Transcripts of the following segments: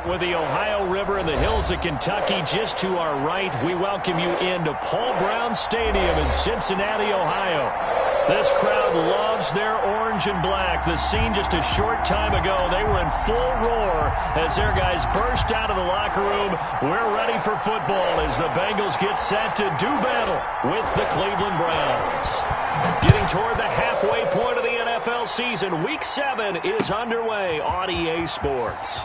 With the Ohio River and the hills of Kentucky just to our right, we welcome you into Paul Brown Stadium in Cincinnati, Ohio. This crowd loves their orange and black. The scene just a short time ago, they were in full roar as their guys burst out of the locker room. We're ready for football as the Bengals get set to do battle with the Cleveland Browns. Getting toward the halfway point of the NFL season, Week 7 is underway on EA Sports.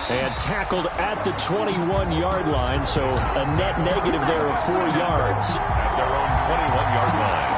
And tackled at the 21-yard line, so a net negative there of 4 yards. At their own 21-yard line.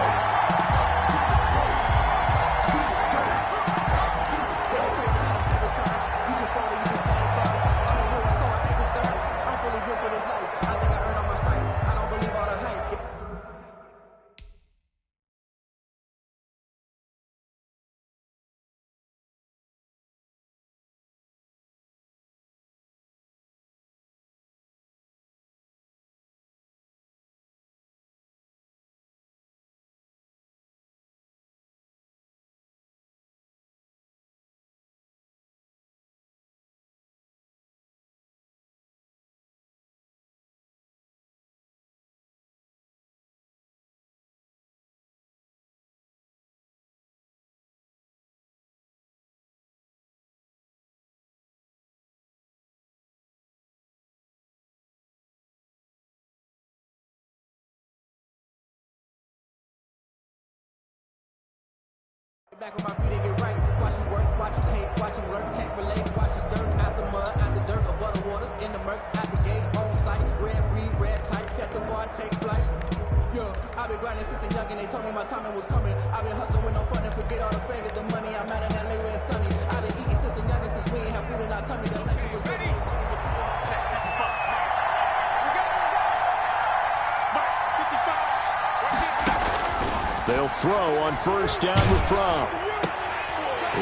Back on my feet and get right. Watch him work, watch him hate, watch him lurk, can't relate. Watch his dirt, out the mud, out the dirt, above the waters, in the murks, out the gate, on sight. Red breed, red type, set the bar, take flight. Yeah, I've been grinding since a young and they told me my timing was coming. I've been hustling with no fun and forget all the fingers, the money. I'm out in LA where it's sunny. I've been eating since a young and since we ain't have food in our tummy. The life was ready. They'll throw on first down with Fromm.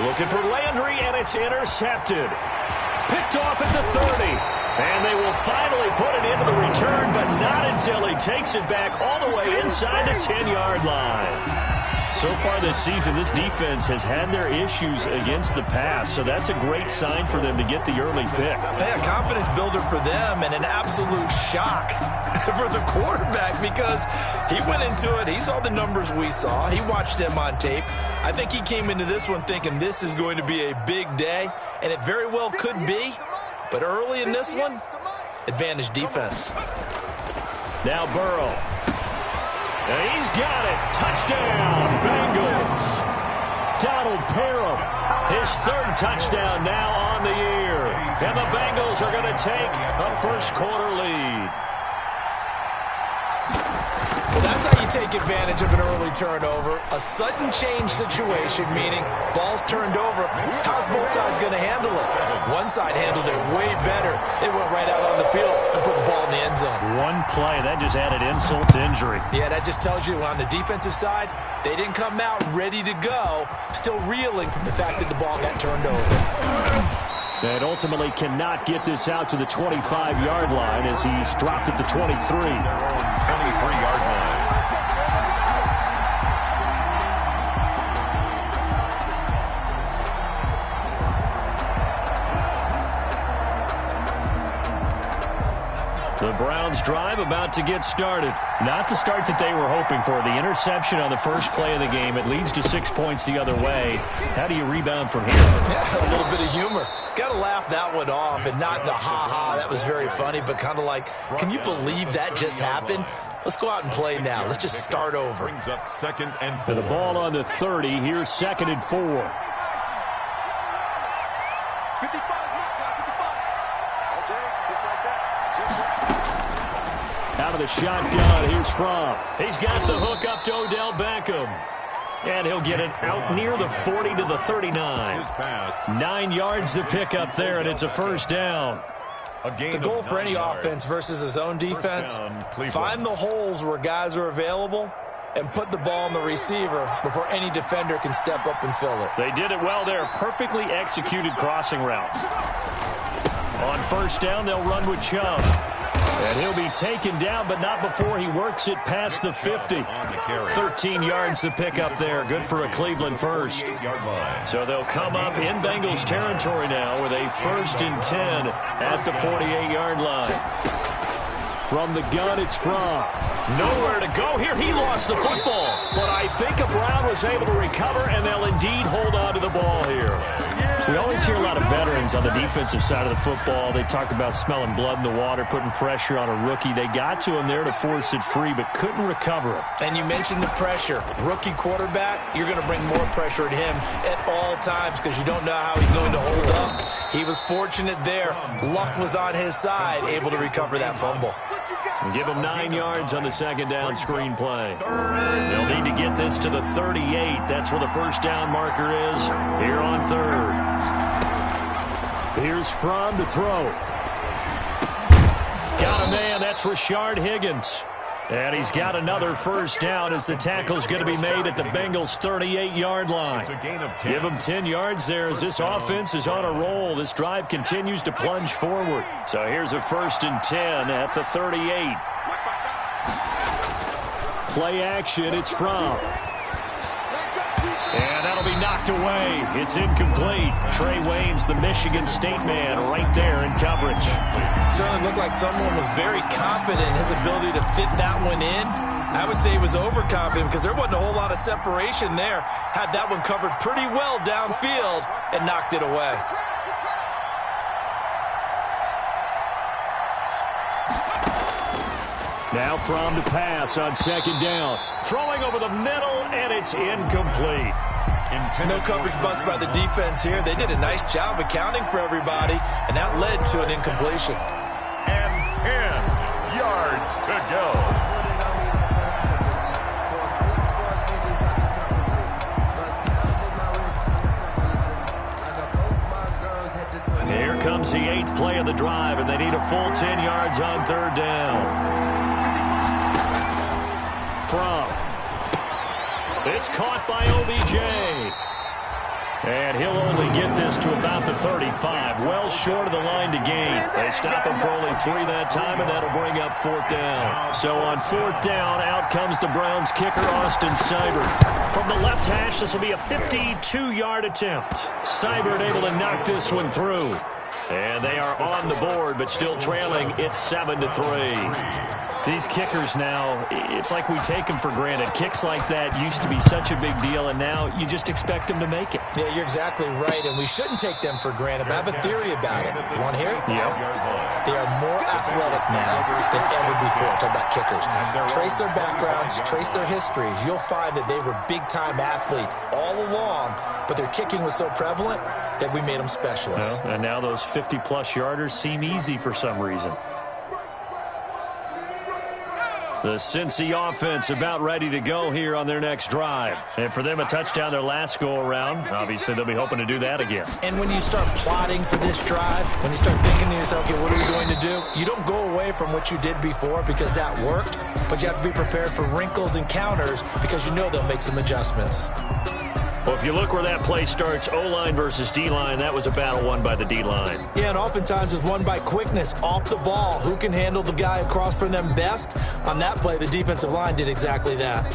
Looking for Landry, and it's intercepted. Picked off at the 30. And they will finally put it into the return, but not until he takes it back all the way inside the 10-yard line. So far this season, this defense has had their issues against the pass, so that's a great sign for them to get the early pick. Hey, a confidence builder for them and an absolute shock for the quarterback because he went into it. He saw the numbers we saw. He watched them on tape. I think he came into this one thinking this is going to be a big day, and it very well could be. But early in this one, advantage defense. Now Burrow. And he's got it. Touchdown, Bengals. Donald Parham, his third touchdown now on the year. And the Bengals are going to take a first-quarter lead. Well, that's how you take advantage of an early turnover. A sudden change situation, meaning ball's turned over. How's both sides going to handle it? One side handled it way better. They went right out on the field and put the ball in the end zone. One play, that just added insult to injury. Yeah, that just tells you on the defensive side, they didn't come out ready to go, still reeling from the fact that the ball got turned over. And ultimately cannot get this out to the 25-yard line as he's dropped at the 23. 23-yard line. The Browns drive about to get started. Not the start that they were hoping for. The interception on the first play of the game. It leads to 6 points the other way. How do you rebound from here? Yeah, a little bit of humor. Got to laugh that one off and not the ha-ha. That was very funny, but kind of like, can you believe that just happened? Let's go out and play now. Let's just start over. Brings up 2nd and 4. And the ball on the 30. Here's 2nd and 4. 55. Okay, just like that. Out of the shotgun, here's Fromm. He's got the hook up to Odell Beckham. And he'll get it out near the 40 to the 39. 9 yards to pick up there, and it's a first down. The goal for any offense versus his own defense, find the holes where guys are available and put the ball on the receiver before any defender can step up and fill it. They did it well there. Perfectly executed crossing route. On first down, they'll run with Chubb. And he'll be taken down, but not before he works it past the 50. 13 yards to pick up there. Good for a Cleveland first. So they'll come up in Bengals territory now with a 1st and 10 at the 48-yard line. From the gun, it's Fromm. Nowhere to go here. He lost the football. But I think Brown was able to recover, and they'll indeed hold on to the ball here. We always hear a lot of veterans on the defensive side of the football. They talk about smelling blood in the water, putting pressure on a rookie. They got to him there to force it free, but couldn't recover it. And you mentioned the pressure. Rookie quarterback, you're going to bring more pressure at him at all times because you don't know how he's going to hold up. He was fortunate there. Luck was on his side, able to recover that fumble. And give him 9 yards on the second down screen play. They'll need to get this to the 38. That's where the first down marker is here on 3rd. Here's Fromm to throw. Got a man. That's Rashard Higgins. And he's got another first down as the tackle's going to be made at the Bengals' 38-yard line. Give him 10 yards there as this offense is on a roll. This drive continues to plunge forward. So here's a 1st and 10 at the 38. Play action, it's Fromm. And that'll be knocked away. It's incomplete. Trey Waynes, the Michigan State man, right there in coverage. Certainly looked like someone was very confident in his ability to fit that one in. I would say he was overconfident because there wasn't a whole lot of separation there. Had that one covered pretty well downfield and knocked it away. Now Fromm to pass on second down. Throwing over the middle, and it's incomplete. No coverage bust by the defense here. They did a nice job accounting for everybody, and that led to an incompletion. And 10 yards to go. Here comes the 8th play of the drive, and they need a full 10 yards on 3rd down. Fromm. It's caught by OBJ. And he'll only get this to about the 35. Well short of the line to gain. They stop him for only 3 that time, and that'll bring up 4th down. So on 4th down, out comes the Browns kicker, Austin Seibert. From the left hash, this will be a 52-yard attempt. Seibert able to knock this one through. And they are on the board, but still trailing. It's 7-3. These kickers now, it's like we take them for granted. Kicks like that used to be such a big deal, and now you just expect them to make it. Yeah, you're exactly right, and we shouldn't take them for granted. But I have a theory about it. You want to hear it? Yep. They are more athletic now than ever before. Talk about kickers. Trace their backgrounds, trace their histories. You'll find that they were big-time athletes all along, but their kicking was so prevalent that we made them specialists. Well, and now those 50-plus yarders seem easy for some reason. The Cincy offense about ready to go here on their next drive. And for them, a touchdown their last go-around. Obviously, they'll be hoping to do that again. And when you start plotting for this drive, when you start thinking to yourself, okay, what are we going to do? You don't go away from what you did before because that worked, but you have to be prepared for wrinkles and counters because you know they'll make some adjustments. Well, if you look where that play starts, O-line versus D-line, that was a battle won by the D-line. Yeah, and oftentimes it's won by quickness off the ball. Who can handle the guy across from them best? On that play, the defensive line did exactly that.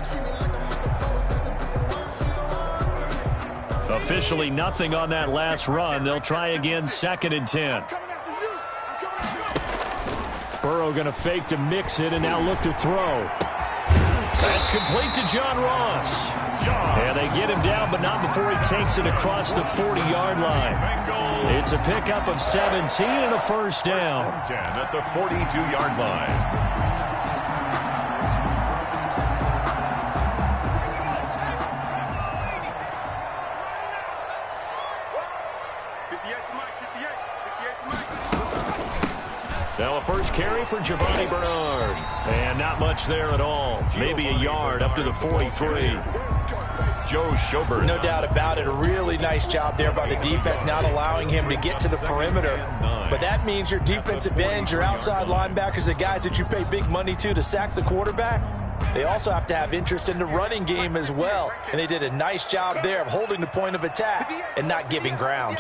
Officially nothing on that last run. They'll try again, 2nd and 10. Burrow going to fake to mix it and now look to throw. That's complete to John Ross. And they get him down, but not before he takes it across the 40-yard line. It's a pickup of 17 and a first down. 10 at the 42-yard line. Now a first carry for Giovanni Bernard. And not much there at all. Maybe a yard up to the 43. Joe Schobert. No doubt about it. A really nice job there by the defense, not allowing him to get to the perimeter. But that means your defensive ends, your outside linebackers, the guys that you pay big money to sack the quarterback, they also have to have interest in the running game as well. And they did a nice job there of holding the point of attack and not giving ground.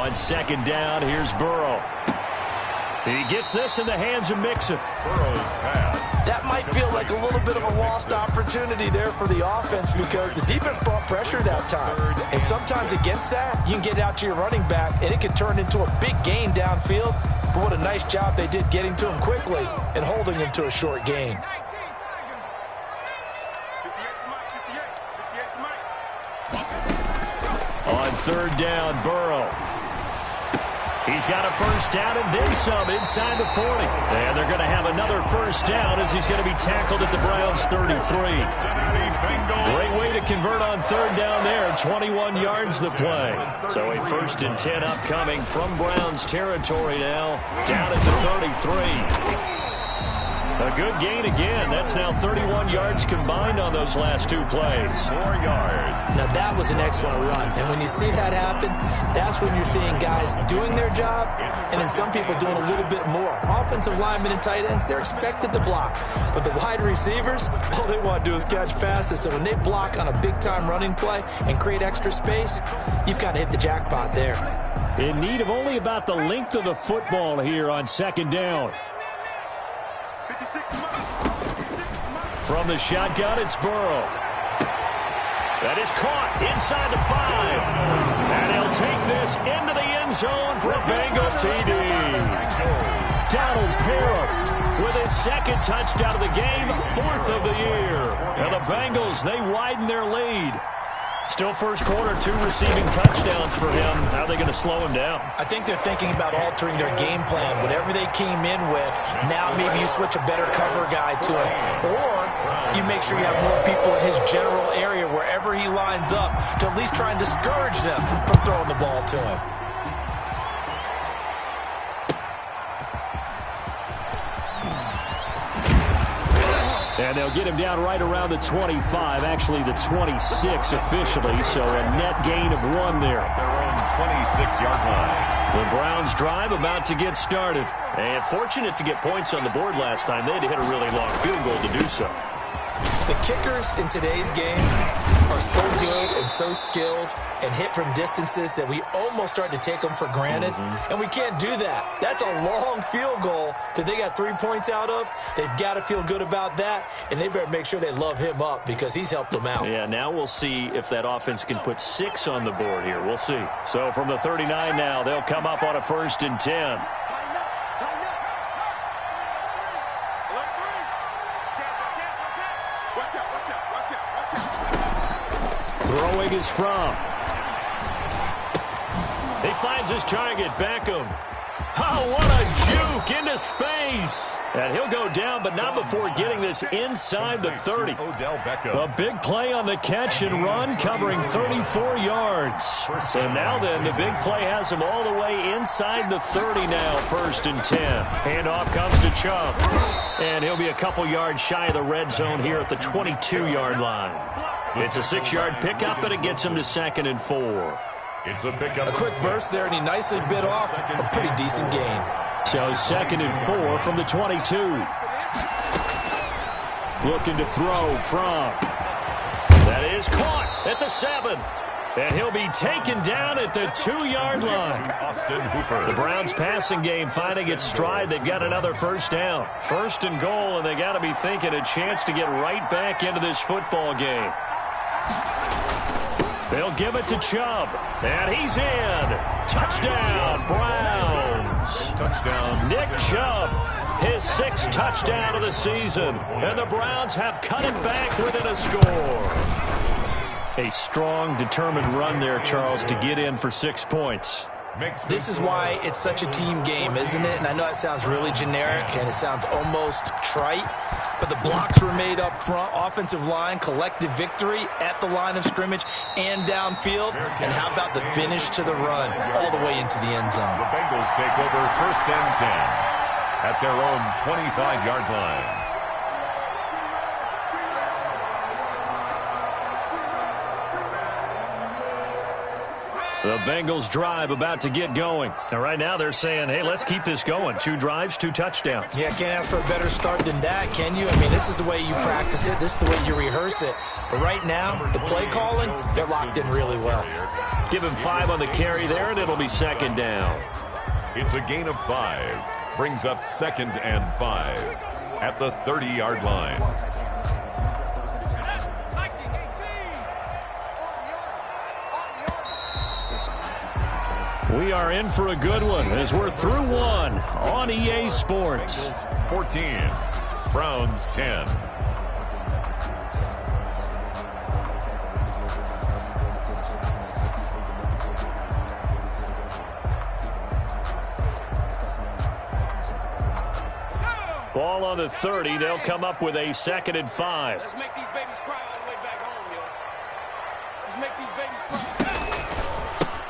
On second down, here's Burrow. He gets this in the hands of Mixon. Burrow's pass. That might feel like a little bit of a lost opportunity there for the offense because the defense brought pressure that time. And sometimes against that, you can get out to your running back, and it can turn into a big gain downfield. But what a nice job they did getting to him quickly and holding him to a short gain. On third down, Burrow. He's got a first down and then some inside the 40. And they're going to have another first down as he's going to be tackled at the Browns' 33. Great way to convert on third down there. 21 yards the play. So a 1st and 10 upcoming from Browns territory now. Down at the 33. A good gain again. That's now 31 yards combined on those last 2 plays. 4 yards. Now, that was an excellent run. And when you see that happen, that's when you're seeing guys doing their job and then some people doing a little bit more. Offensive linemen and tight ends, they're expected to block. But the wide receivers, all they want to do is catch passes. So when they block on a big-time running play and create extra space, you've got to hit the jackpot there. In need of only about the length of the football here on second down. From the shotgun, it's Burrow. That is caught inside the 5. And he'll take this into the end zone for a Bengal TD. Donald Parham with his 2nd touchdown of the game, 4th of the year. And the Bengals, they widen their lead. Still first quarter, 2 receiving touchdowns for him. How are they going to slow him down? I think they're thinking about altering their game plan. Whatever they came in with, now maybe you switch a better cover guy to him. Or you make sure you have more people in his general area wherever he lines up to at least try and discourage them from throwing the ball to him. And they'll get him down right around the 25, actually the 26 officially, so a net gain of 1 there. Their own 26-yard line. The Browns drive about to get started. And fortunate to get points on the board last time. They had to hit a really long field goal to do so. The kickers in today's game are so good and so skilled and hit from distances that we almost start to take them for granted. And we can't do that. That's a long field goal that they got 3 points out of. They've got to feel good about that, and they better make sure they love him up because he's helped them out. Yeah, now we'll see if that offense can put 6 on the board here. We'll see. So from the 39 now, they'll come up on a 1st and 10. Throwing is from. He finds his target, Beckham. Oh, what a juke into space. And he'll go down, but not before getting this inside the 30. Odell Beckham. A big play on the catch and run, covering 34 yards. So now then, the big play has him all the way inside the 30 now, 1st and 10. Handoff comes to Chubb. And he'll be a couple yards shy of the red zone here at the 22-yard line. It's a 6-yard pickup, and it gets him to 2nd and 4. It's a pickup. A quick burst there, and he nicely bit off a pretty decent gain. So 2nd and 4 from the 22. Looking to throw from. That is caught at the 7. And he'll be taken down at the 2-yard line. Austin Hooper. The Browns passing game finding its stride. They've got another first down. 1st and goal, and they got to be thinking a chance to get right back into this football game. They'll give it to Chubb. And he's in. Touchdown, Browns. Touchdown. Nick Chubb, his 6th touchdown of the season. And the Browns have cut it back within a score. A strong, determined run there, Charles, to get in for 6 points. This is why it's such a team game, isn't it? And I know that sounds really generic and it sounds almost trite, but the blocks were made up front, offensive line, collective victory at the line of scrimmage and downfield. And how about the finish to the run all the way into the end zone? The Bengals take over 1st and 10 at their own 25-yard line. The Bengals drive about to get going. And right now they're saying, hey, let's keep this going. 2 drives, 2 touchdowns. Yeah, can't ask for a better start than that, can you? I mean, this is the way you practice it. This is the way you rehearse it. But right now, the play calling, they're locked in really well. Give him 5 on the carry there, and it'll be second down. It's a gain of 5. Brings up 2nd and 5 at the 30-yard line. We are in for a good one as we're through one on EA Sports. 14, Browns 10. Ball on the 30. They'll come up with a 2nd and 5. Let's make these babies cry all the way back home, yo. Let's make these babies cry.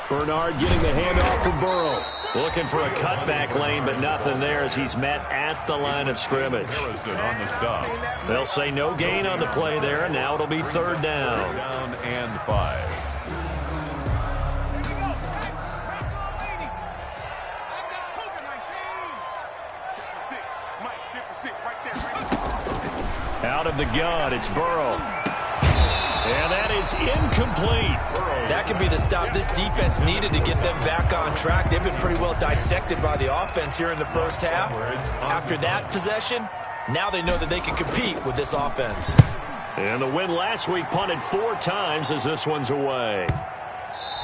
Bernard getting the handoff for Burrow. Looking for a cutback lane, but nothing there as he's met at the line of scrimmage. Harrison on the stop. They'll say no gain on the play there, and now it'll be 3rd down. Down and 5. Out of the gun, it's Burrow. And that is incomplete. That could be the stop this defense needed to get them back on track. They've been pretty well dissected by the offense here in the first half. After that possession, now they know that they can compete with this offense. And the win last week punted 4 times as this one's away.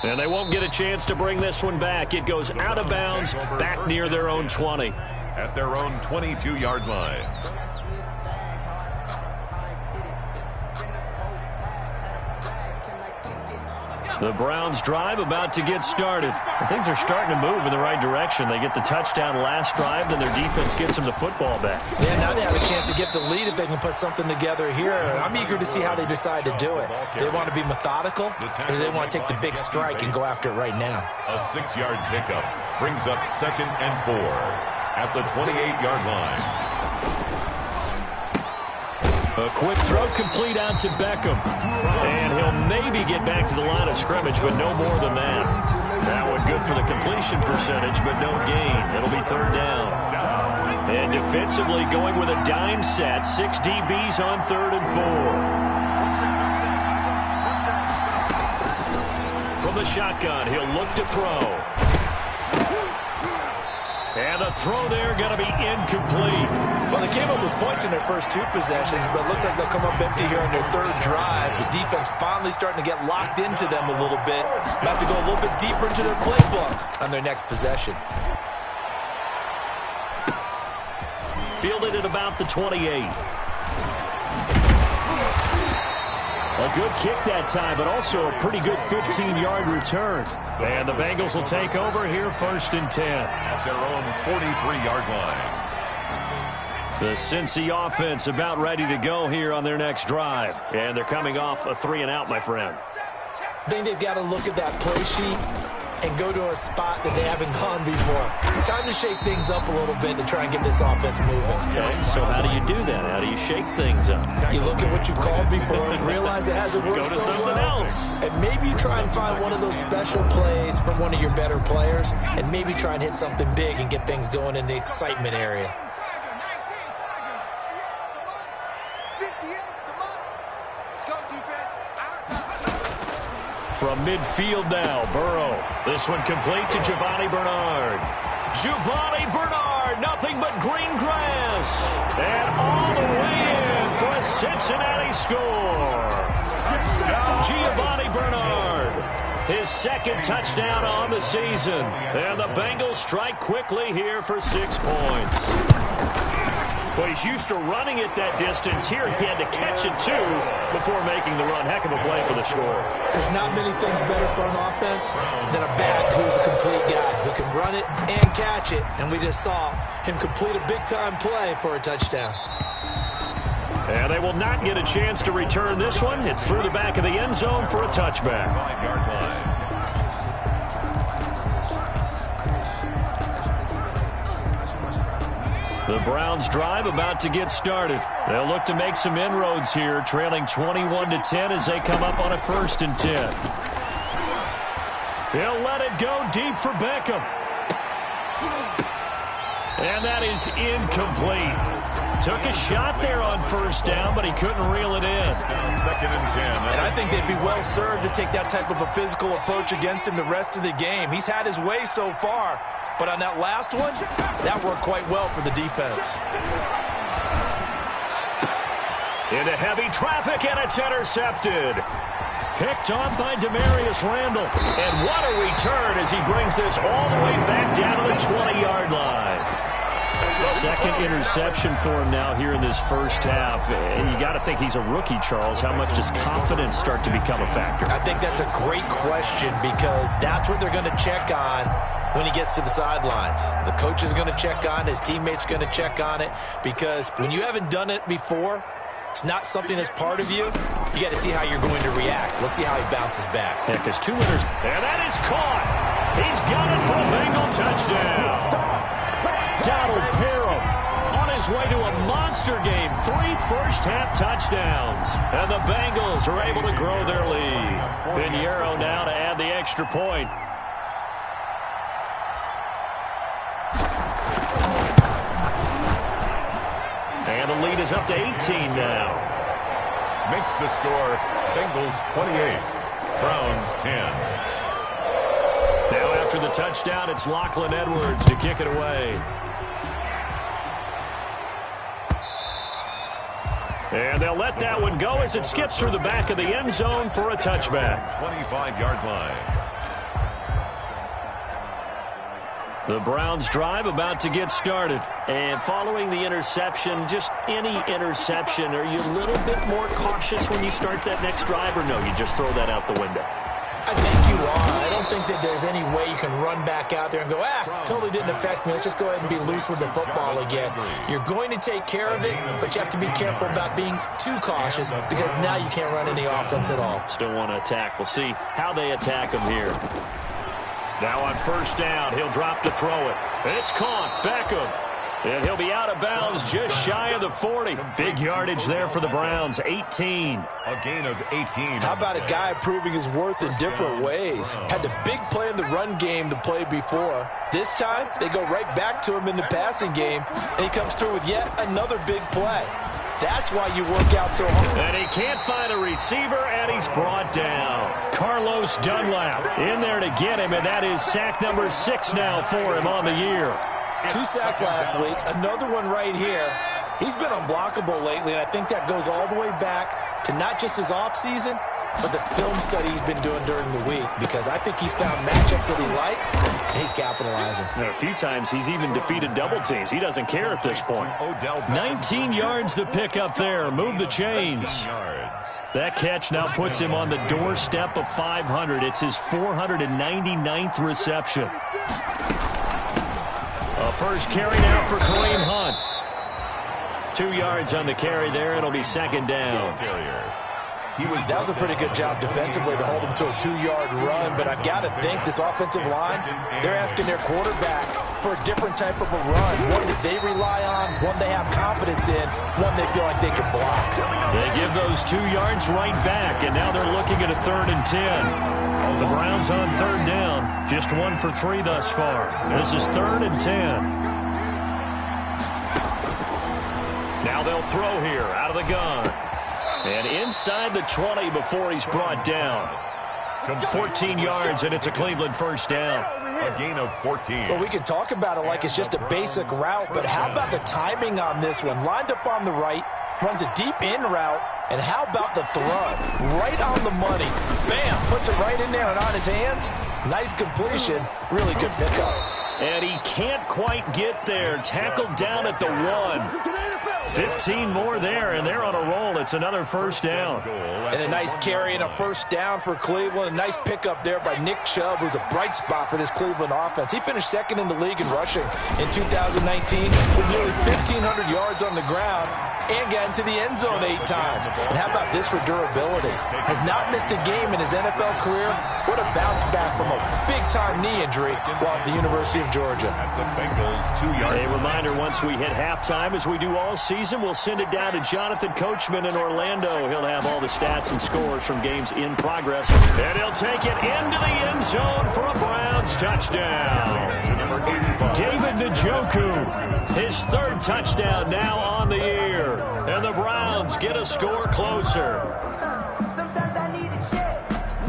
And they won't get a chance to bring this one back. It goes out of bounds back near their own 20. At their own 22-yard line. The Browns drive about to get started. Things are starting to move in the right direction. They get the touchdown last drive, then their defense gets them the football back. Yeah, now they have a chance to get the lead if they can put something together here. I'm eager to see how they decide to do it. Do they want to be methodical, or do they want to take the big strike and go after it right now? A 6-yard pickup brings up 2nd and 4 at the 28-yard line. A quick throw complete out to Beckham. And he'll maybe get back to the line of scrimmage, but no more than that. That one good for the completion percentage, but no gain. It'll be 3rd down. And defensively going with a dime set. 6 DBs on 3rd and 4. From the shotgun, he'll look to throw. And the throw there going to be incomplete. Well, they came up with points in their first 2 possessions, but it looks like they'll come up empty here on their 3rd drive. The defense finally starting to get locked into them a little bit. They'll have to go a little bit deeper into their playbook on their next possession. Fielded at about the 28. A good kick that time, but also a pretty good 15-yard return. And the Bengals will take over here 1st and 10. At their own 43-yard line. The Cincy offense about ready to go here on their next drive. And they're coming off a 3-and-out, my friend. I think they've got to look at that play sheet and go to a spot that they haven't gone before. Time to shake things up a little bit to try and get this offense moving. Okay, so how do you do that? How do you shake things up? You look at what you called before and realize it hasn't worked Go to so something well. else. And maybe you try and find one of those special plays from one of your better players and maybe try and hit something big and get things going in the excitement area. From midfield now, Burrow. This one complete to Giovanni Bernard. Giovanni Bernard, nothing but green grass. And all the way in for a Cincinnati score. Giovanni Bernard, his 2nd touchdown on the season. And the Bengals strike quickly here for 6 points. Well, he's used to running it that distance. Here he had to catch it, too, before making the run. Heck of a play for the score. There's not many things better for an offense than a back who's a complete guy who can run it and catch it. And we just saw him complete a big-time play for a touchdown. And they will not get a chance to return this one. It's through the back of the end zone for a touchback. 5-yard line. The Browns drive about to get started. They'll look to make some inroads here, trailing 21-10 as they come up on a 1st and 10. He'll let it go deep for Beckham. And that is incomplete. took a shot there on first down, but he couldn't reel it in. Second and 10. And I think they'd be well served to take that type of a physical approach against him the rest of the game. He's had his way so far, but on that last one, that worked quite well for the defense. Into heavy traffic, and it's intercepted. Picked on by Demarius Randall. And what a return as he brings this all the way back down to the 20-yard line. Second interception for him now here in this first half. And you got to think he's a rookie, Charles. How much does confidence start to become a factor? I think that's a great question because that's what they're going to check on when he gets to the sidelines. The coach is going to check on it. His teammates are going to check on it because when you haven't done it before, it's not something that's part of you. You got to see how you're going to react. Let's see how he bounces back. Yeah, because 2 winners. And that is caught. He's got it for a Bengal touchdown. Donald Parham on his way to a monster game. 3 first-half touchdowns. And the Bengals are able to grow their lead. Pinheiro now to add the extra point. And the lead is up to 18 now. Makes the score Bengals 28, Browns 10. Now after the touchdown, it's Lachlan Edwards to kick it away. And they'll let that one go as it skips through the back of the end zone for a touchback. 25-yard line. The Browns drive about to get started. And following the interception, just any interception, are you a little bit more cautious when you start that next drive, or no, you just throw that out the window? I think you are. I don't think that there's any way you can run back out there and go, totally didn't affect me. Let's just go ahead and be loose with the football again. You're going to take care of it, but you have to be careful about being too cautious because now you can't run any offense at all. Still want to attack. We'll see how they attack him here. Now on first down, he'll drop to throw it. It's caught. Beckham. And he'll be out of bounds just shy of the 40. Big yardage there for the Browns, 18. A gain of 18. How about a guy proving his worth in different ways? Had the big play in the run game to play before. This time, they go right back to him in the passing game, and he comes through with yet another big play. That's why you work out so hard. And he can't find a receiver, and he's brought down. Carlos Dunlap in there to get him, and that is sack number 6 now for him on the year. 2 sacks last week, another one right here. He's been unblockable lately, and I think that goes all the way back to not just his offseason, but the film study he's been doing during the week, because I think he's found matchups that he likes, and he's capitalizing. And a few times he's even defeated double teams. He doesn't care at this point. 19 yards to pick up there. Move the chains. That catch now puts him on the doorstep of 500. It's his 499th reception. A first carry now for Kareem Hunt. 2 yards on the carry there. It'll be second down. That was a pretty good job defensively to hold him to a 2-yard run, but I've got to think this offensive line, they're asking their quarterback for a different type of a run, one that they rely on, one they have confidence in, one they feel like they can block. They give those 2 yards right back, and now they're looking at a 3rd and 10. The Browns on 3rd down, just 1 for 3 thus far. This is 3rd and 10. Now they'll throw here out of the gun. And inside the 20 before he's brought down. 14 yards, and it's a Cleveland first down. A gain of 14. Well, we can talk about it like it's just a basic route, but how about the timing on this one? Lined up on the right, runs a deep in route, and how about the throw? Right on the money. Bam! Puts it right in there and on his hands. Nice completion. Really good pickup. And he can't quite get there. Tackled down at the 1. 15 more there, and they're on a roll. It's another first down. And a nice carry and a first down for Cleveland. A nice pickup there by Nick Chubb, who's a bright spot for this Cleveland offense. He finished 2nd in the league in rushing in 2019 with nearly 1,500 yards on the ground and got into the end zone 8 times. And how about this for durability? Has not missed a game in his NFL career. What a bounce back from a big-time knee injury while at the University of Georgia. The Bengals 2-yard. A reminder, once we hit halftime, as we do all season, we'll send it down to Jonathan Coachman in Orlando. He'll have all the stats and scores from games in progress. And he'll take it into the end zone for a Browns touchdown. Number number 85. David Njoku, his third touchdown now on the year. And the Browns get a score closer. Sometimes I need a check.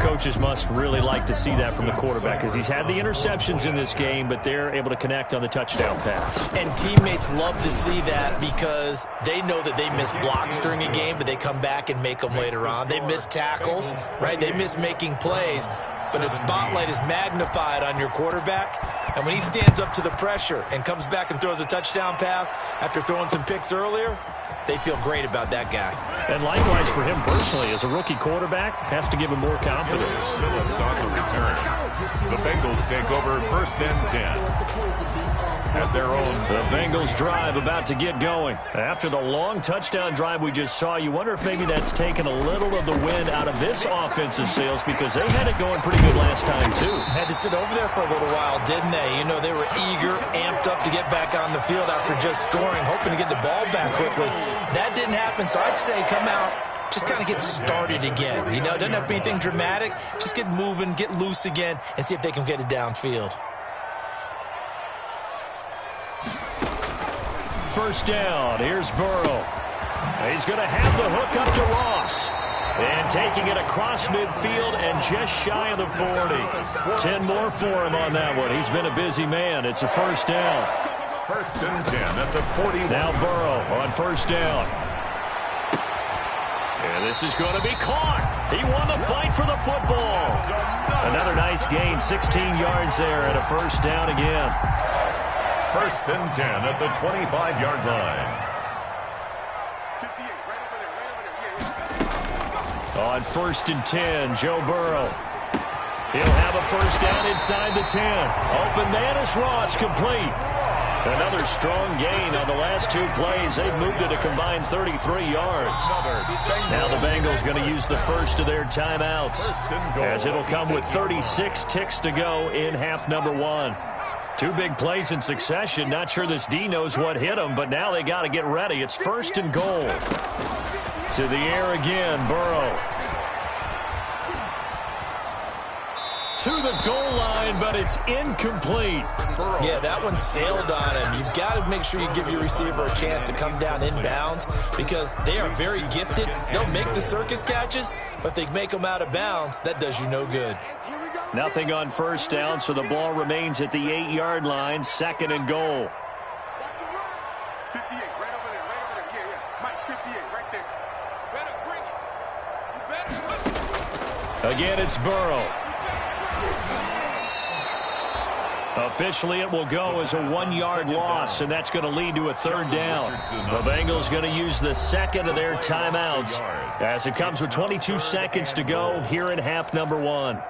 Coaches must really like to see that from the quarterback because he's had the interceptions in this game, but they're able to connect on the touchdown pass. And teammates love to see that because they know that they miss blocks during a game, but they come back and make them later on. They miss tackles, right? They miss making plays, but the spotlight is magnified on your quarterback. And when he stands up to the pressure and comes back and throws a touchdown pass after throwing some picks earlier, they feel great about that guy. And likewise for him personally, as a rookie quarterback, has to give him more confidence. Phillips on the return. The Bengals take over 1st and 10. At their own. The Bengals drive about to get going. After the long touchdown drive we just saw, you wonder if maybe that's taken a little of the wind out of this offensive sails because they had it going pretty good last time too. Had to sit over there for a little while, didn't they? You know, they were eager, amped up to get back on the field after just scoring, hoping to get the ball back quickly. That didn't happen, so I'd say come out, just kind of get started again. You know, it doesn't have to be anything dramatic. Just get moving, get loose again, and see if they can get it downfield. First down, here's Burrow. He's going to have the hook up to Ross. And taking it across midfield and just shy of the 40. 10 more for him on that one. He's been a busy man. It's a first down. 1st and 10 at the 40. Now Burrow on first down. And this is going to be caught. He won the fight for the football. Another nice gain, 16 yards there and a first down again. 1st and 10 at the 25-yard line. On 1st and 10, Joe Burrow. He'll have a first down inside the 10. Open man is Ross, complete. Another strong gain on the last two plays. They've moved it a combined 33 yards. Now the Bengals going to use the first of their timeouts, as it'll come with 36 ticks to go in half number 1. Two big plays in succession. Not sure this D knows what hit him, but now they got to get ready. It's 1st and goal. To the air again, Burrow. To the goal line, but it's incomplete. Yeah, that one sailed on him. You've got to make sure you give your receiver a chance to come down inbounds because they are very gifted. They'll make the circus catches, but if they make them out of bounds, that does you no good. Nothing on first down, so the ball remains at the 8-yard line. 2nd and goal. 58, right over there, right over there. Yeah, yeah. Mike, 58, right there. Better bring it. You better. Again, it's Burrow. Officially, it will go as a 1-yard loss, and that's going to lead to a 3rd down. The Bengals going to use the second of their timeouts as it comes with 22 seconds to go here in half number 1.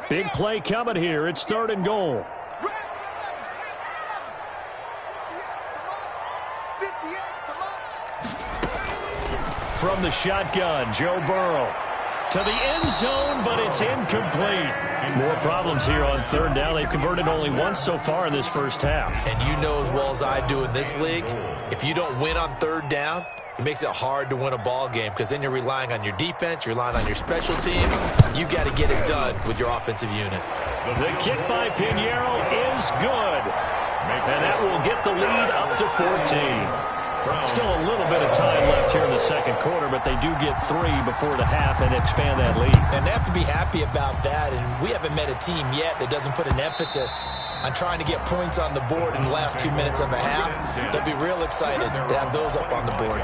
Big play coming here. It's 3rd and goal. From the shotgun, Joe Burrow. To the end zone, but it's incomplete. More problems here on 3rd down. They've converted only once so far in this first half. And you know as well as I do in this league, if you don't win on 3rd down, it makes it hard to win a ball game because then you're relying on your defense, you're relying on your special teams. You've got to get it done with your offensive unit. The kick by Pinheiro is good. And that will get the lead up to 14. Still a little bit of time left here in the second quarter, but they do get 3 before the half and expand that lead. And they have to be happy about that. And we haven't met a team yet that doesn't put an emphasis on trying to get points on the board in the last 2 minutes of a half. They'll be real excited to have those up on the board.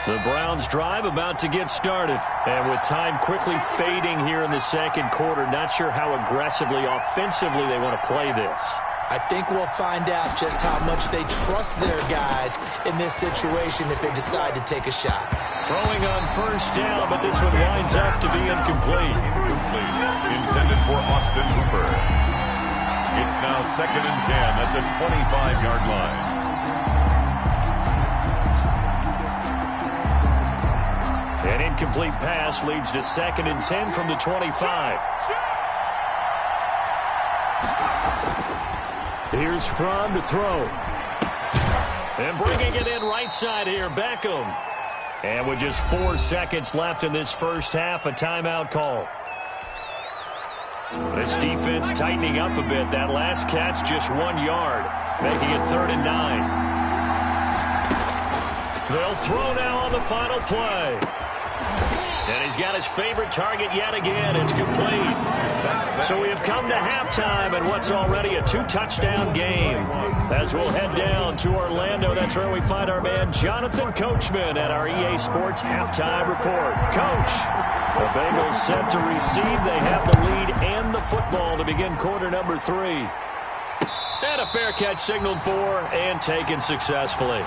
The Browns drive about to get started. And with time quickly fading here in the second quarter, not sure how aggressively, offensively they want to play this. I think we'll find out just how much they trust their guys in this situation if they decide to take a shot. Throwing on first down, but this one winds up to be incomplete. Intended for Austin Hooper. It's now 2nd and 10 at the 25-yard line. An incomplete pass leads to 2nd and 10 from the 25. Here's Fromm to throw. And bringing it in right side here, Beckham. And with just 4 seconds left in this first half, a timeout call. This defense tightening up a bit. That last catch just 1 yard, making it 3rd and 9. They'll throw now on the final play. And he's got his favorite target yet again. It's complete. So we have come to halftime in what's already a 2-touchdown game. As we'll head down to Orlando, that's where we find our man Jonathan Coachman at our EA Sports Halftime Report. Coach, the Bengals set to receive. They have the lead and the football to begin quarter number 3. And a fair catch signaled for and taken successfully.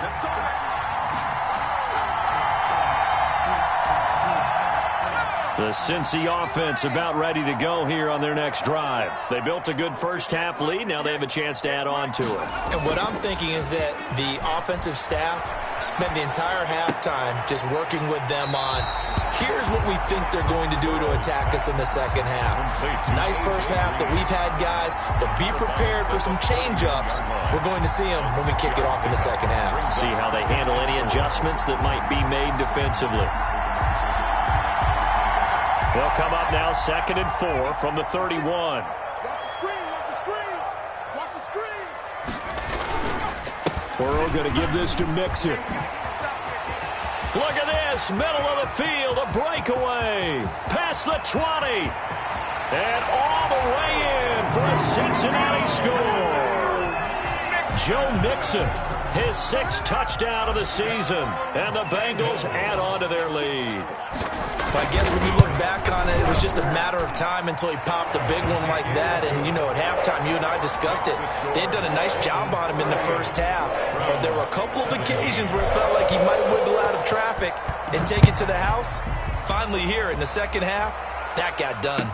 The Cincy offense about ready to go here on their next drive. They built a good first-half lead. Now they have a chance to add on to it. And what I'm thinking is that the offensive staff spent the entire halftime just working with them on, here's what we think they're going to do to attack us in the second half. Nice first half that we've had, guys, but be prepared for some change-ups. We're going to see them when we kick it off in the second half. See how they handle any adjustments that might be made defensively. They'll come up now 2nd and 4 from the 31. Watch the screen, watch the screen. Watch the screen. Burrow going to give this to Mixon. Look at this, middle of the field, a breakaway. Past the 20. And all the way in for a Cincinnati score. Joe Mixon, his 6th touchdown of the season. And the Bengals add on to their lead. I guess when you look back on it, it was just a matter of time until he popped a big one like that. And, you know, at halftime, you and I discussed it. They had done a nice job on him in the first half. But there were a couple of occasions where it felt like he might wiggle out of traffic and take it to the house. Finally here in the second half, that got done.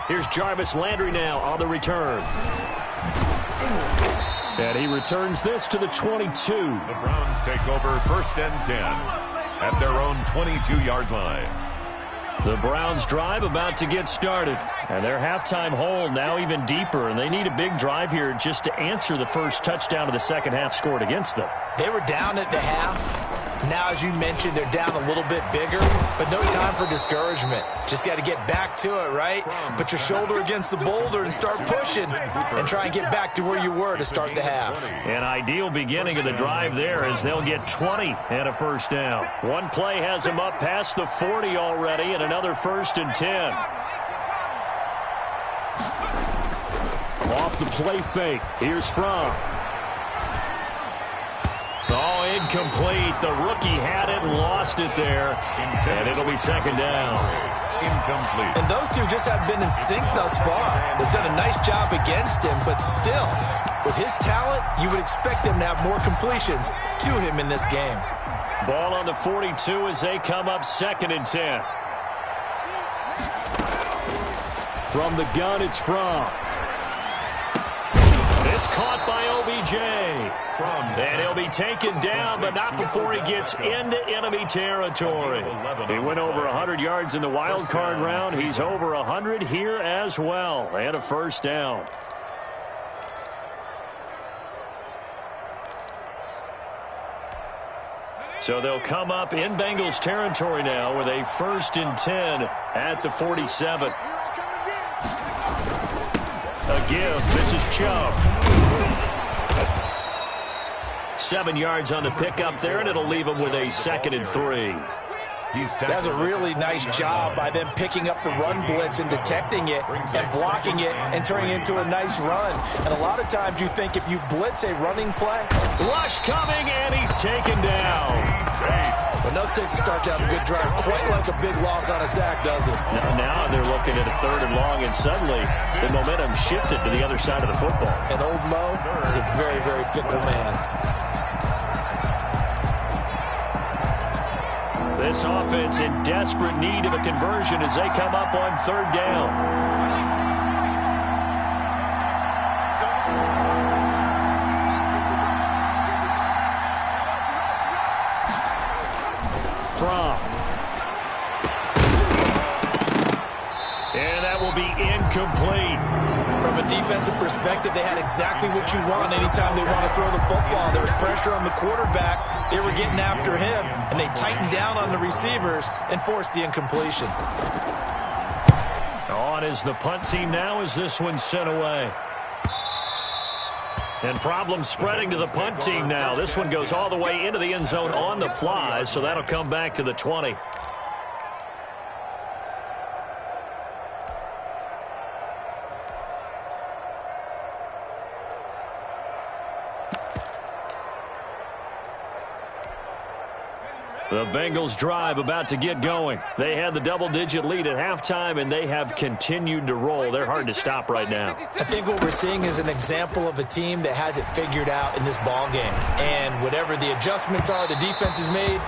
Here's Jarvis Landry now on the return. And he returns this to the 22. The Browns take over 1st and 10 at their own 22-yard line. The Browns drive about to get started. And their halftime hole now even deeper. And they need a big drive here just to answer the first touchdown of the second half scored against them. They were down at the half. Now, as you mentioned, they're down a little bit bigger, but no time for discouragement. Just got to get back to it, right? Put your shoulder against the boulder and start pushing and try and get back to where you were to start the half. An ideal beginning of the drive there as they'll get 20 and a first down. One play has them up past the 40 already and another 1st and 10. Off the play fake. Here's Fromm. Oh, incomplete. The rookie had it and lost it there. And it'll be 2nd down. Incomplete. And those two just have been in sync thus far. They've done a nice job against him, but still, with his talent, you would expect them to have more completions to him in this game. Ball on the 42 as they come up 2nd and 10. From the gun, it's Fromm. It's caught by OBJ. And he'll be taken down, but not before he gets into enemy territory. He went over 100 yards in the wild card round. He's over 100 here as well. And a first down. So they'll come up in Bengals territory now with a 1st and 10 at the 47. A give. This is Chubb. 7 yards on the pickup there, and it'll leave him with a 2nd and 3. That's a really nice job by them picking up the run blitz and detecting it and blocking it and turning it into a nice run. And a lot of times you think if you blitz a running play. Rush coming, and he's taken down. But no takes to start to have a good drive, quite like a big loss on a sack, does it? Now they're looking at a 3rd and long, and suddenly the momentum shifted to the other side of the football. And old Mo is a very, very fickle man. This offense in desperate need of a conversion as they come up on 3rd down. And that will be incomplete. From a defensive perspective, they had exactly what you want anytime they want to throw the football. There was pressure on the quarterback. They were getting after him, and they tightened down on the receivers and forced the incompletion. On is the punt team now as this one's sent away. And problems spreading to the punt team now. This one goes all the way into the end zone on the fly, so that'll come back to the 20. The Bengals drive about to get going. They had the double-digit lead at halftime, and they have continued to roll. They're hard to stop right now. I think what we're seeing is an example of a team that has it figured out in this ball game. And whatever the adjustments are the defense has made,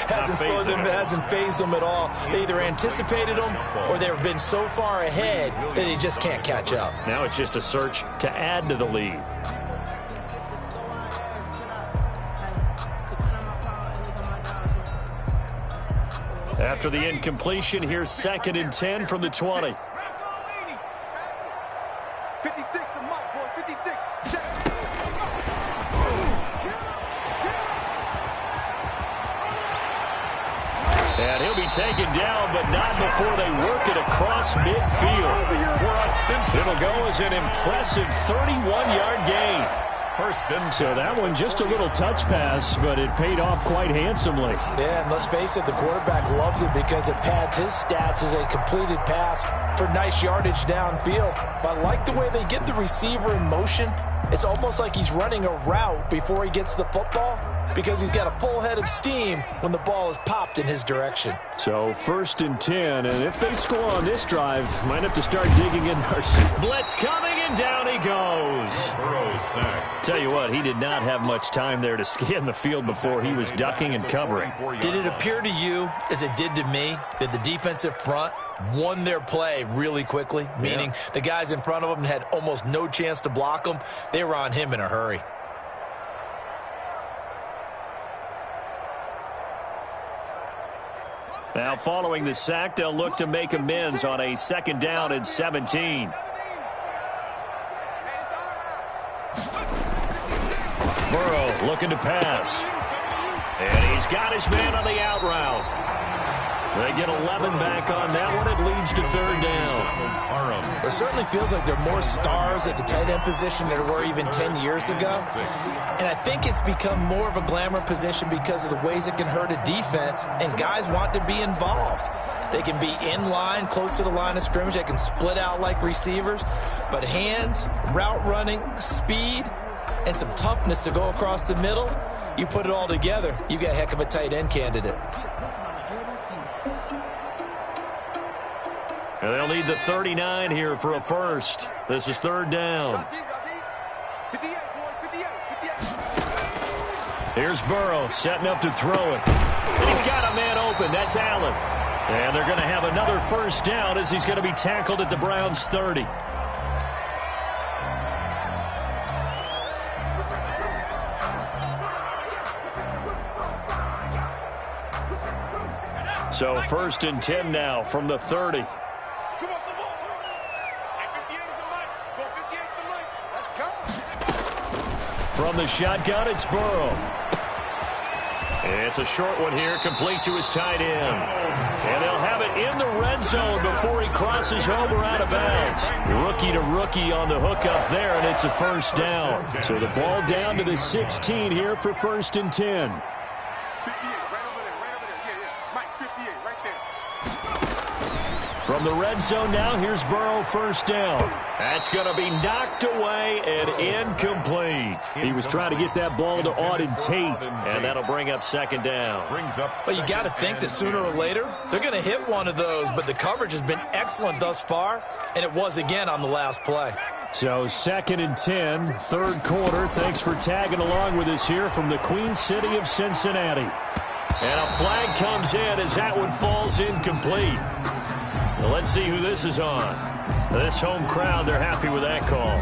hasn't phased them at all. They either anticipated them or they've been so far ahead that they just can't catch up. Now it's just a search to add to the lead. After the incompletion, here's 2nd and 10 from the 20. 56 the mark, boys. 56. And he'll be taken down, but not before they work it across midfield. It'll go as an impressive 31-yard gain. So that one just a little touch pass, but it paid off quite handsomely. Yeah, and let's face it, the quarterback loves it because it pads his stats as a completed pass for nice yardage downfield. But I like the way they get the receiver in motion. It's almost like he's running a route before he gets the football because he's got a full head of steam when the ball is popped in his direction. So 1st and 10, and if they score on this drive, might have to start digging in our blitz coming, and down he goes. Burrow sack. Tell you what, he did not have much time there to scan the field before he was ducking and covering. Did it appear to you, as it did to me, that the defensive front won their play really quickly? Meaning the guys in front of them had almost no chance to block them. They were on him in a hurry. Now following the sack, they'll look to make amends on a 2nd down and 17. Burrow looking to pass. And he's got his man on the out route. They get 11 back on that one. It leads to 3rd down. It certainly feels like there are more stars at the tight end position than there were even 10 years ago. And I think it's become more of a glamour position because of the ways it can hurt a defense, and guys want to be involved. They can be in line, close to the line of scrimmage. They can split out like receivers. But hands, route running, speed, and some toughness to go across the middle, you put it all together, you got a heck of a tight end candidate. And they'll need the 39 here for a first. This is 3rd down. Here's Burrow setting up to throw it. And he's got a man open. That's Allen. And they're going to have another first down as he's going to be tackled at the Browns' 30. So 1st and 10 now from the 30. From the shotgun, it's Burrow. It's a short one here, complete to his tight end. And they'll have it in the red zone before he crosses over out of bounds. Rookie to rookie on the hook up there, and it's a first down. So the ball down to the 16 here for 1st and 10. 58, right over there, yeah. Mike, 58, right there. From the red zone now, here's Burrow, first down. That's going to be knocked away and incomplete. He was trying to get that ball to Auden Tate, and that'll bring up 2nd down. But you got to think that sooner or later, they're going to hit one of those, but the coverage has been excellent thus far, and it was again on the last play. So 2nd and 10, 3rd quarter. Thanks for tagging along with us here from the Queen City of Cincinnati. And a flag comes in as that one falls incomplete. Well, let's see who this is on. This home crowd, they're happy with that call.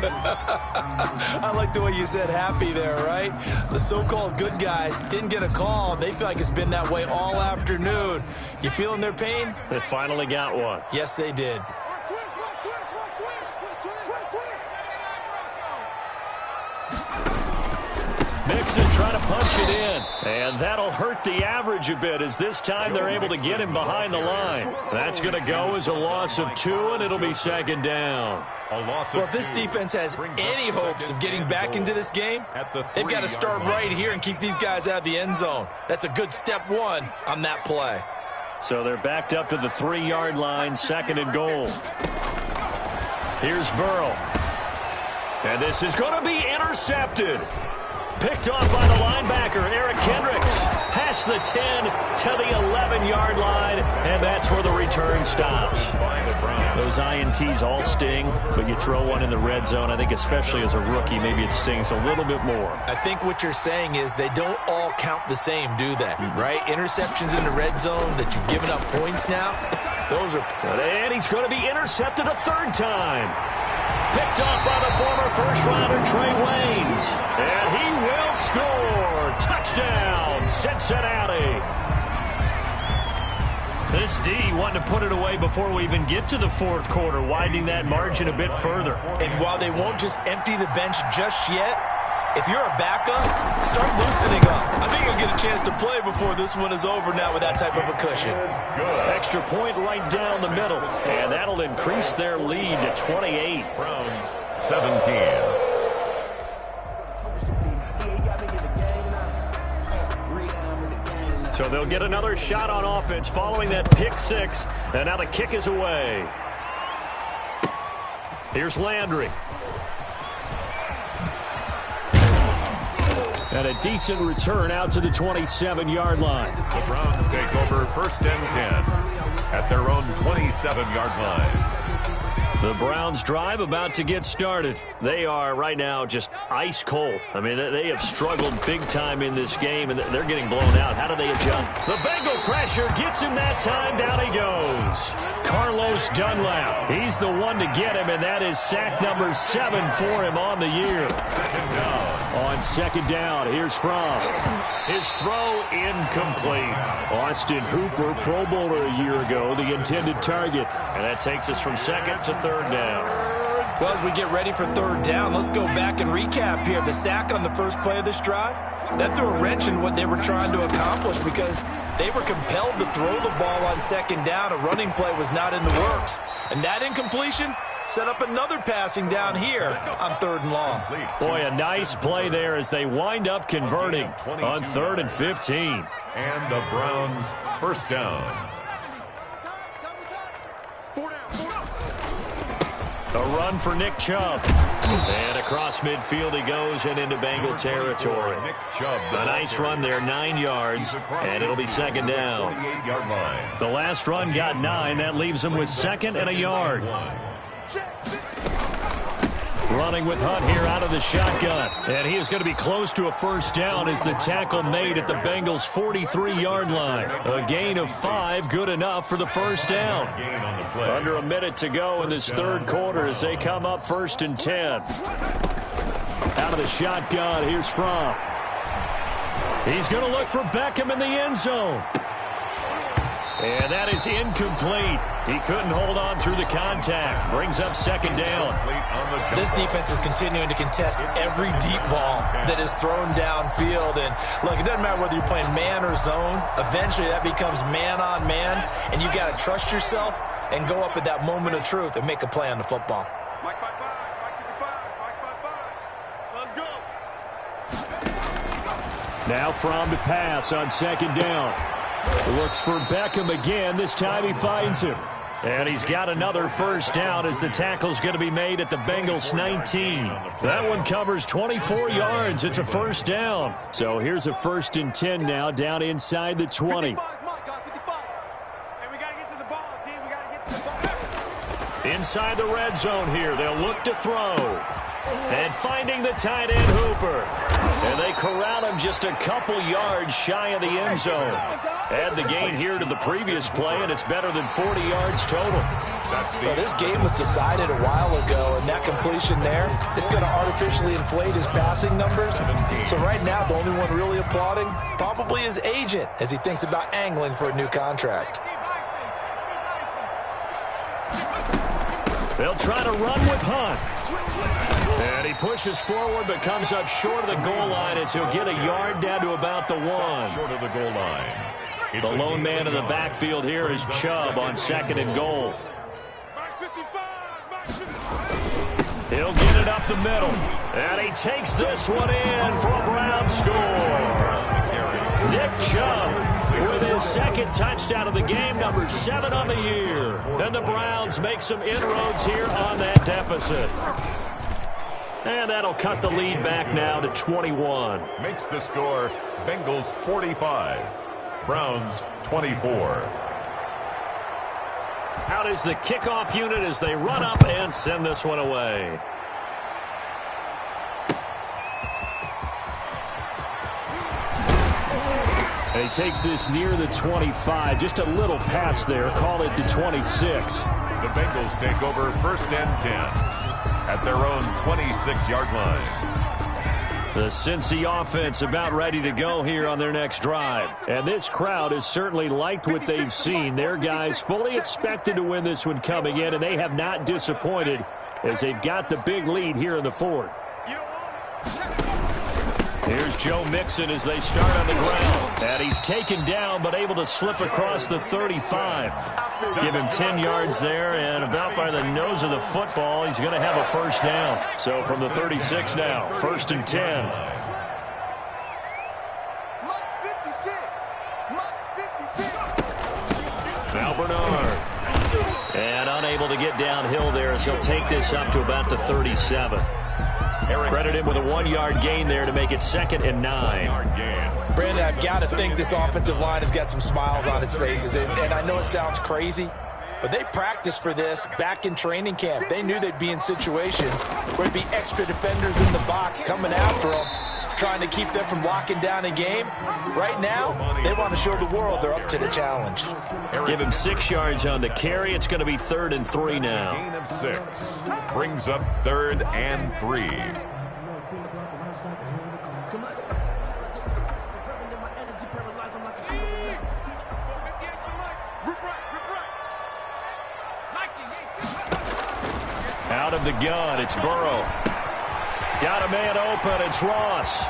I like the way you said happy there, right? The so-called good guys didn't get a call. They feel like it's been that way all afternoon. You feeling their pain? They finally got one. Yes, they did. Mixon trying to punch it in. And that'll hurt the average a bit as this time they're able to get him behind the line. That's going to go as a loss of 2, and it'll be second down. Well, if this defense has any hopes of getting back into this game, they've got to start right here and keep these guys out of the end zone. That's a good step 1 on that play. So they're backed up to the 3-yard line, second and goal. Here's Burrow. And this is going to be intercepted. Picked off by the linebacker, Eric Kendricks. Past the 10 to the 11-yard line, and that's where the return stops. Those INTs all sting, but you throw one in the red zone, I think especially as a rookie, maybe it stings a little bit more. I think what you're saying is they don't all count the same, do they? Right? Interceptions in the red zone that you've given up points now, those are... And he's going to be intercepted a third time. Picked off by the former first-rounder Trey Waynes. And he will score. Touchdown, Cincinnati. This D wanting to put it away before we even get to the fourth quarter, widening that margin a bit further. And while they won't just empty the bench just yet, if you're a backup, start loosening up. I think you'll get a chance to play before this one is over now with that type of a cushion. Extra point right down the middle. And that'll increase their lead to 28. Browns 17. So they'll get another shot on offense following that pick 6. And now the kick is away. Here's Landry. And a decent return out to the 27-yard line. The Browns take over first and 10 at their own 27-yard line. The Browns drive about to get started. They are right now just ice cold. I mean, they have struggled big time in this game, and they're getting blown out. How do they adjust? The Bengal pressure gets him that time. Down he goes. Carlos Dunlap. He's the one to get him, and that is sack number 7 for him on the year. Second down. On second down, here's Fromm. His throw incomplete. Austin Hooper, Pro Bowler a year ago, the intended target. And that takes us from second to third down. Well, as we get ready for third down, let's go back and recap here. The sack on the first play of this drive, that threw a wrench in what they were trying to accomplish because they were compelled to throw the ball on second down. A running play was not in the works. And that incompletion set up another passing down here on third and long. Boy, a nice play there as they wind up converting on 3rd and 15. And the Browns first down. A run for Nick Chubb. And across midfield he goes and into Bengal territory. A nice run there, 9 yards, and it'll be second down. The last run got 9. That leaves him with second and a yard. Running with Hunt here out of the shotgun. And he is going to be close to a first down as the tackle made at the Bengals' 43-yard line. A gain of 5, good enough for the first down. Under a minute to go in this third quarter as they come up 1st and 10. Out of the shotgun, here's Fromm. He's going to look for Beckham in the end zone. And that is incomplete. He couldn't hold on through the contact. Brings up second down. This defense is continuing to contest every deep ball that is thrown downfield. And look, it doesn't matter whether you're playing man or zone. Eventually that becomes man on man. And you got to trust yourself and go up at that moment of truth and make a play on the football. Mike 55, Mike 55, Mike 55. Let's go. Now Fromm to pass on second down. Looks for Beckham again. This time he finds him. And he's got another first down as the tackle's going to be made at the Bengals' 19. That one covers 24 yards. It's a first down. So here's a 1st and 10 now down inside the 20. Inside the red zone here. They'll look to throw. And finding the tight end Hooper. And they corral him just a couple yards shy of the end zone. Add the gain here to the previous play, and it's better than 40 yards total. Well, this game was decided a while ago, and that completion there is going to artificially inflate his passing numbers. So right now, the only one really applauding probably his agent as he thinks about angling for a new contract. They'll try to run with Hunt. And he pushes forward but comes up short of the goal line as he'll get a yard down to about the 1. Short of the goal line. The lone man in the backfield here is Chubb on 2nd and goal. He'll get it up the middle. And he takes this one in for a Brown score. Nick Chubb with his 2nd touchdown of the game, number 7 on the year. And the Browns make some inroads here on that deficit. And that'll cut the lead back now to 21. Makes the score Bengals 45, Browns 24. Out is the kickoff unit as they run up and send this one away. And he takes this near the 25. Just a little pass there. Call it the 26. The Bengals take over 1st and 10 at their own 26-yard line. The Cincy offense about ready to go here on their next drive. And this crowd has certainly liked what they've seen. Their guys fully expected to win this one coming in, and they have not disappointed as they've got the big lead here in the 4th. Here's Joe Mixon as they start on the ground. And he's taken down but able to slip across the 35. Give him 10 yards there, and about by the nose of the football, he's going to have a 1st down. So from the 36 now, 1st and 10. Now Bernard. And unable to get downhill there as he'll take this up to about the 37. Credit him with a 1-yard gain there to make it 2nd and 9. Brandon, I've got to think this offensive line has got some smiles on its faces. And I know it sounds crazy, but they practiced for this back in training camp. They knew they'd be in situations where there'd be extra defenders in the box coming after them, trying to keep them from locking down a game. Right now, they want to show the world they're up to the challenge. Give him 6 yards on the carry. It's going to be 3rd and 3 now. Gain of 6 brings up 3rd and 3. Out of the gun, it's Burrow. Got a man open, it's Ross.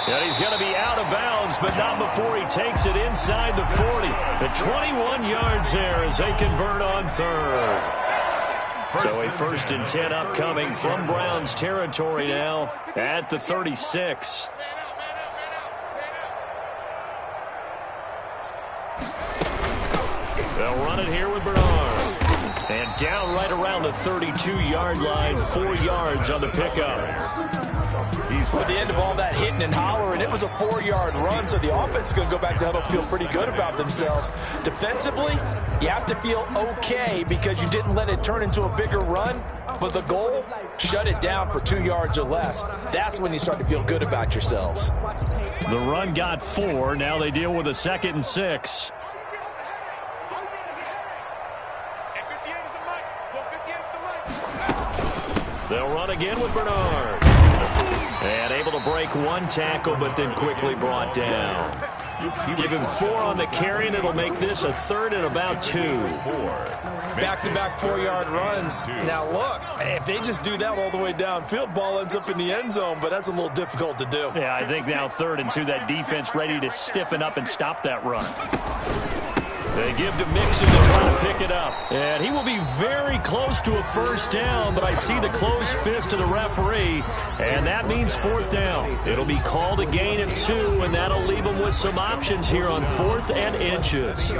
And he's going to be out of bounds, but not before he takes it inside the 40. The 21 yards there as they convert on 3rd. So a 1st and 10 upcoming from Browns territory now at the 36. They'll run it here with Bernard. And down right around the 32-yard line, 4 yards on the pickup. At the end of all that hitting and hollering, it was a 4-yard run, so the offense is going to go back to huddle, feel pretty good about themselves. Defensively, you have to feel okay because you didn't let it turn into a bigger run, but the goal, shut it down for 2 yards or less. That's when you start to feel good about yourselves. The run got 4. Now they deal with a 2nd and 6. They'll run again with Bernard. And able to break 1 tackle, but then quickly brought down. Give him 4 on the carry, and it'll make this a 3rd and about 2. Back-to-back 4-yard runs. Now, look, if they just do that all the way downfield, ball ends up in the end zone, but that's a little difficult to do. Yeah, I think now 3rd and 2, that defense ready to stiffen up and stop that run. They give to Mixon to try to pick it up. And he will be very close to a 1st down, but I see the closed fist of the referee, and that means 4th down. It'll be called a gain of 2, and that'll leave them with some options here on 4th and inches.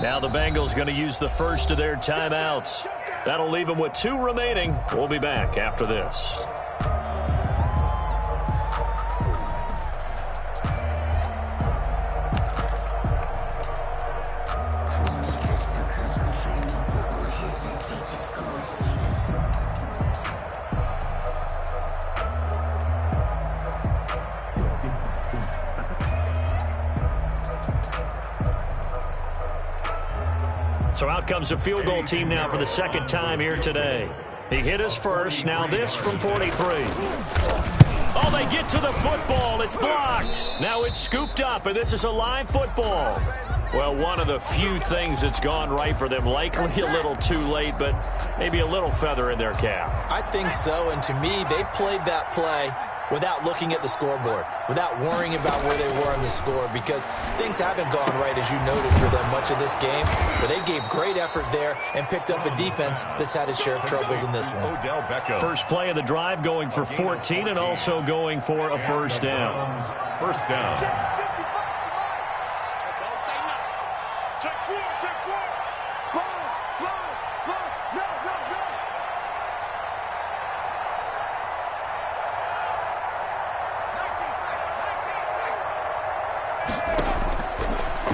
Now the Bengals going to use the first of their timeouts. That'll leave them with 2 remaining. We'll be back after this. So out comes a field goal team now for the second time here today. He hit his first. Now this from 43. Oh, they get to the football. It's blocked. Now it's scooped up, and this is a live football. Well, one of the few things that's gone right for them. Likely a little too late, but maybe a little feather in their cap. I think so, and to me, they played that play without looking at the scoreboard, without worrying about where they were on the score, because things haven't gone right, as you noted, for them much of this game. But they gave great effort there and picked up a defense that's had its share of troubles in this one. First play of the drive going for 14 and also going for a first down. First down. Don't say nothing. Check 4, check 4. Slide. No.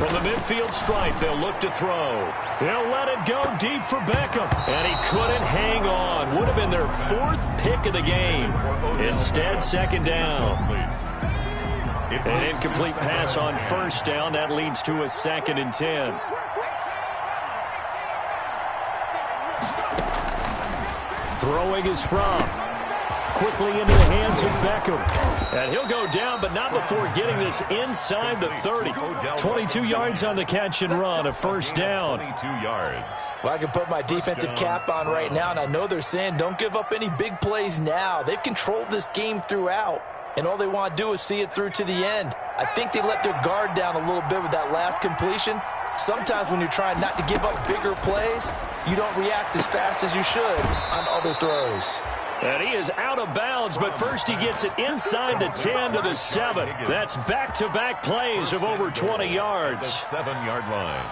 From the midfield stripe, they'll look to throw. They'll let it go deep for Beckham. And he couldn't hang on. Would have been their 4th pick of the game. Instead, second down. An incomplete pass on first down. That leads to a 2nd and 10. Throwing is from. Quickly into the hands of Beckham. And he'll go down, but not before getting this inside the 30. 22 yards on the catch and run, a first down. 22 yards. Well, I can put my defensive cap on right now, and I know they're saying don't give up any big plays now. They've controlled this game throughout, and all they want to do is see it through to the end. I think they let their guard down a little bit with that last completion. Sometimes when you're trying not to give up bigger plays, you don't react as fast as you should on other throws. And he is out of bounds, but first he gets it inside the 10 to the 7. That's back-to-back plays of over 20 yards. The 7-yard line.